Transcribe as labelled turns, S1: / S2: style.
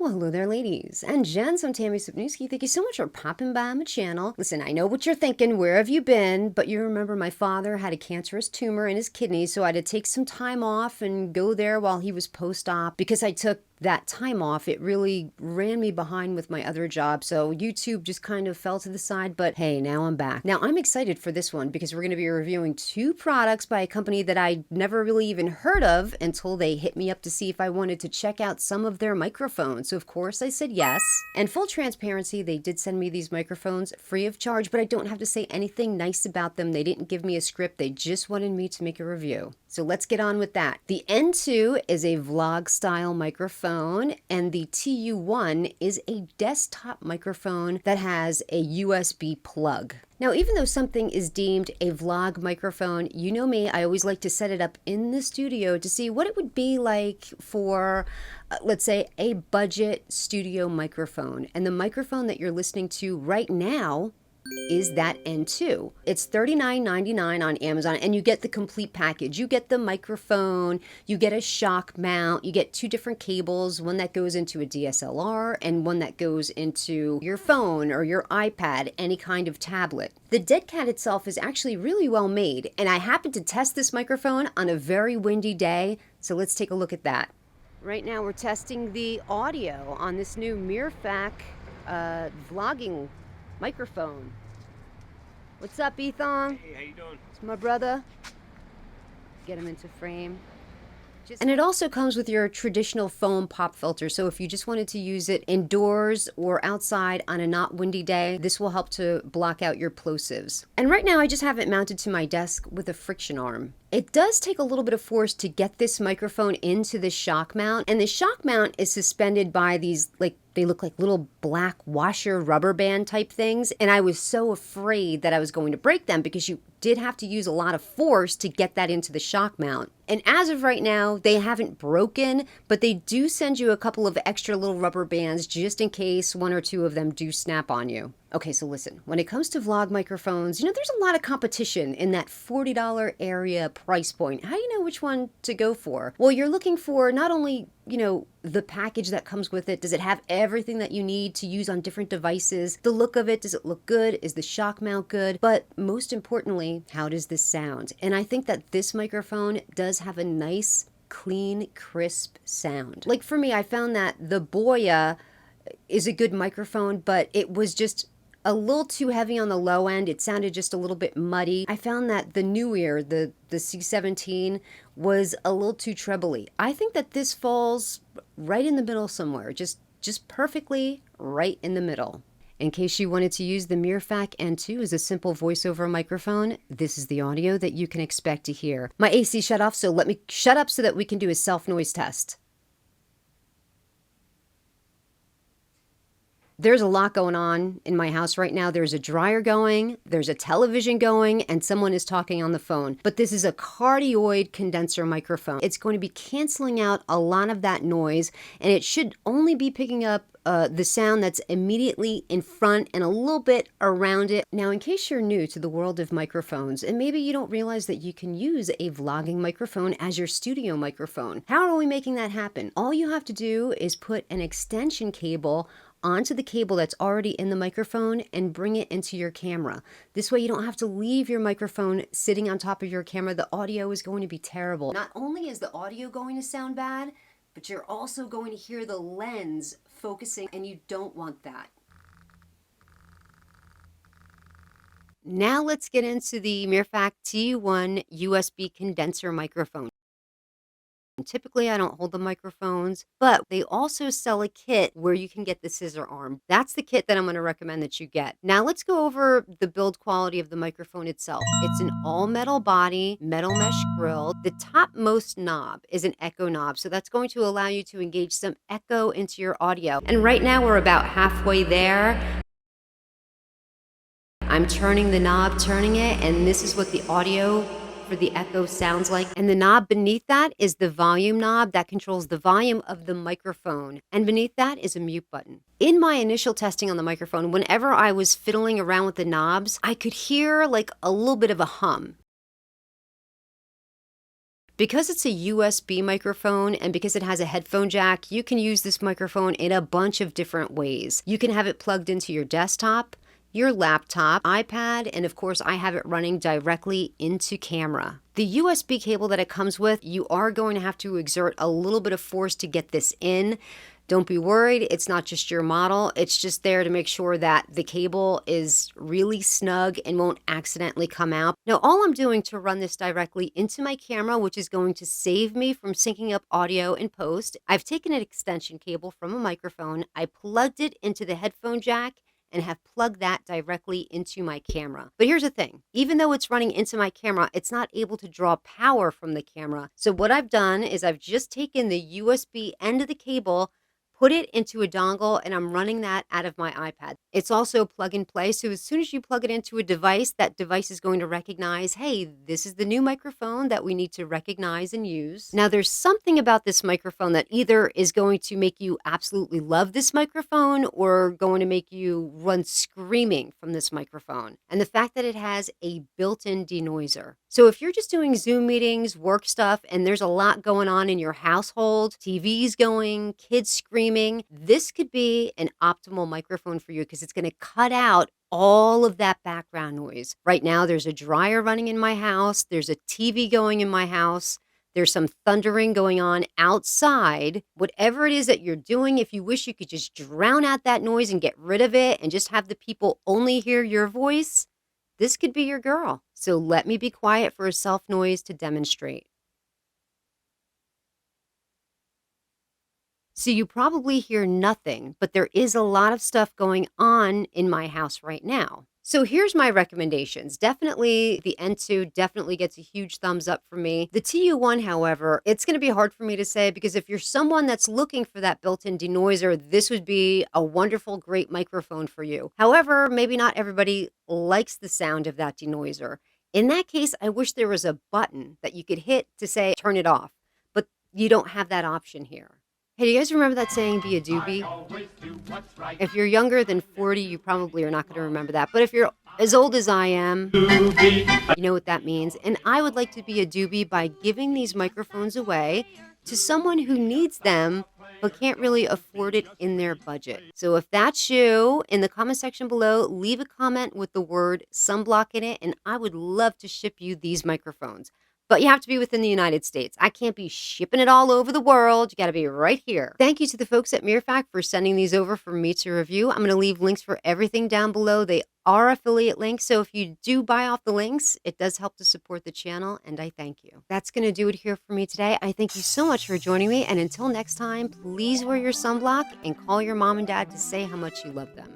S1: Well, hello there, ladies and gents. I'm Tammy Sipniewski. Thank you so much for popping by my channel. Listen, I know what you're thinking. Where have you been? But you remember my father had a cancerous tumor in his kidneys, so I had to take some time off and go there while he was post-op. Because I took that time off, it really ran me behind with my other job, so YouTube just kind of fell to the side, but hey, now I'm back. Now, I'm excited for this one because we're going to be reviewing two products by a company that I never really even heard of until they hit me up to see if I wanted to check out some of their microphones. So of course I said yes. And full transparency, they did send me these microphones free of charge, but I don't have to say anything nice about them. They didn't give me a script. They just wanted me to make a review. So let's get on with that. The N2 is a vlog style microphone, and the TU1 is a desktop microphone that has a USB plug. Now, even though something is deemed a vlog microphone, you know me, I always like to set it up in the studio to see what it would be like for, let's say, a budget studio microphone. And the microphone that you're listening to right now is that N2. It's $39.99 on Amazon, and you get the complete package. You get the microphone, you get a shock mount, you get two different cables, one that goes into a DSLR and one that goes into your phone or your iPad, any kind of tablet. The dead cat itself is actually really well made, and I happened to test this microphone on a very windy day, so let's take a look at that. Right now we're testing the audio on this new Mirfak vlogging microphone. What's up, Ethan?
S2: Hey, how you doing?
S1: It's my brother. Get him into frame. And it also comes with your traditional foam pop filter, so if you just wanted to use it indoors or outside on a not windy day, this will help to block out your plosives. And right now I just have it mounted to my desk with a friction arm. It does take a little bit of force to get this microphone into the shock mount, and the shock mount is suspended by these, they look like little black washer rubber band type things, and I was so afraid that I was going to break them because you did have to use a lot of force to get that into the shock mount. And as of right now, they haven't broken, but they do send you a couple of extra little rubber bands just in case one or two of them do snap on you. Okay, so listen, when it comes to vlog microphones, you know, there's a lot of competition in that $40 area price point. How do you know which one to go for? Well, you're looking for not only, you know, the package that comes with it. Does it have everything that you need to use on different devices? The look of it, does it look good? Is the shock mount good? But most importantly, how does this sound? And I think that this microphone does have a nice, clean, crisp sound. Like for me, I found that the Boya is a good microphone, but it was just a little too heavy on the low end. It sounded just a little bit muddy. I found that the new ear, the C17, was a little too trebly. I think that this falls right in the middle somewhere, just perfectly right in the middle. In case you wanted to use the Mirfak N2 as a simple voiceover microphone, this is the audio that you can expect to hear. My AC shut off, so let me shut up so that we can do a self-noise test. There's a lot going on in my house right now. There's a dryer going, there's a television going, and someone is talking on the phone. But this is a cardioid condenser microphone. It's going to be canceling out a lot of that noise, and it should only be picking up the sound that's immediately in front and a little bit around it. Now, in case you're new to the world of microphones, and maybe you don't realize that you can use a vlogging microphone as your studio microphone, how are we making that happen? All you have to do is put an extension cable onto the cable that's already in the microphone and bring it into your camera. This way you don't have to leave your microphone sitting on top of your camera. The audio is going to be terrible. Not only is the audio going to sound bad, but you're also going to hear the lens focusing, and you don't want that. Now let's get into the Mirfak TU1 USB condenser microphone. Typically, I don't hold the microphones, but they also sell a kit where you can get the scissor arm. That's the kit that I'm going to recommend that you get. Now, let's go over the build quality of the microphone itself. It's an all-metal body, metal mesh grill. The topmost knob is an echo knob, so that's going to allow you to engage some echo into your audio. And right now, we're about halfway there. I'm turning the knob, turning it, and this is what the audio for the echo sounds like. And the knob beneath that is the volume knob that controls the volume of the microphone. And beneath that is a mute button. In my initial testing on the microphone, whenever I was fiddling around with the knobs, I could hear like a little bit of a hum. Because it's a USB microphone and because it has a headphone jack, you can use this microphone in a bunch of different ways. You can have it plugged into your desktop, your laptop, iPad, and of course I have it running directly into camera. The USB cable that it comes with, you are going to have to exert a little bit of force to get this in. Don't be worried, it's not just your model, it's just there to make sure that the cable is really snug and won't accidentally come out. Now, all I'm doing to run this directly into my camera, which is going to save me from syncing up audio in post, I've taken an extension cable from a microphone, I plugged it into the headphone jack, and have plugged that directly into my camera. But here's the thing, even though it's running into my camera, it's not able to draw power from the camera. So what I've done is I've just taken the USB end of the cable, put it into a dongle, and I'm running that out of my iPad. It's also plug and play, so as soon as you plug it into a device, that device is going to recognize, hey, this is the new microphone that we need to recognize and use. Now, there's something about this microphone that either is going to make you absolutely love this microphone or going to make you run screaming from this microphone. And the fact that it has a built-in denoiser. So if you're just doing Zoom meetings, work stuff, and there's a lot going on in your household, TV's going, kids screaming, this could be an optimal microphone for you because it's going to cut out all of that background noise. Right now, there's a dryer running in my house. There's a TV going in my house. There's some thundering going on outside. Whatever it is that you're doing, if you wish you could just drown out that noise and get rid of it and just have the people only hear your voice, this could be your girl. So let me be quiet for a self noise to demonstrate. So you probably hear nothing, but there is a lot of stuff going on in my house right now. So here's my recommendations. Definitely the N2 definitely gets a huge thumbs up for me. The TU1, however, it's going to be hard for me to say because if you're someone that's looking for that built-in denoiser, this would be a wonderful, great microphone for you. However, maybe not everybody likes the sound of that denoiser. In that case, I wish there was a button that you could hit to say, turn it off, but you don't have that option here. Hey, do you guys remember that saying, be a doobie? If you're younger than 40, you probably are not going to remember that. But if you're as old as I am, you know what that means. And I would like to be a doobie by giving these microphones away to someone who needs them but can't really afford it in their budget. So if that's you, in the comment section below, leave a comment with the word sunblock in it, and I would love to ship you these microphones. But you have to be within the United States. I can't be shipping it all over the world. You got to be right here. Thank you to the folks at Mirfak for sending these over for me to review. I'm going to leave links for everything down below. They are affiliate links, so if you do buy off the links, it does help to support the channel, and I thank you. That's going to do it here for me today. I thank you so much for joining me, and until next time, please wear your sunblock and call your mom and dad to say how much you love them.